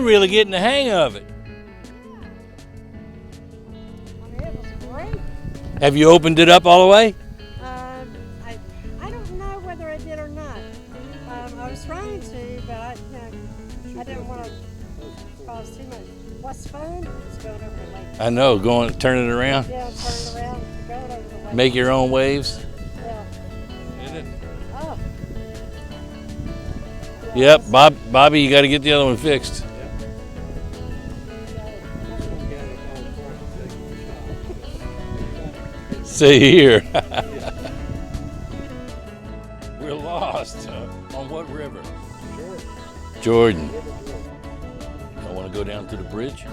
Really getting the hang of it. It was great. Have you opened it up all the way? I don't know whether I did or not. I was trying to, but I didn't want to cause too much. What's fun? It's going over the lake. I know, turn it around. Yeah, turn it around, going over the lake. Make your own waves. Yeah. Did it? Oh. Yep, Bobby, you got to get the other one fixed. See here. We're lost. On what river? Jourdan. Y'all want to go down to the bridge?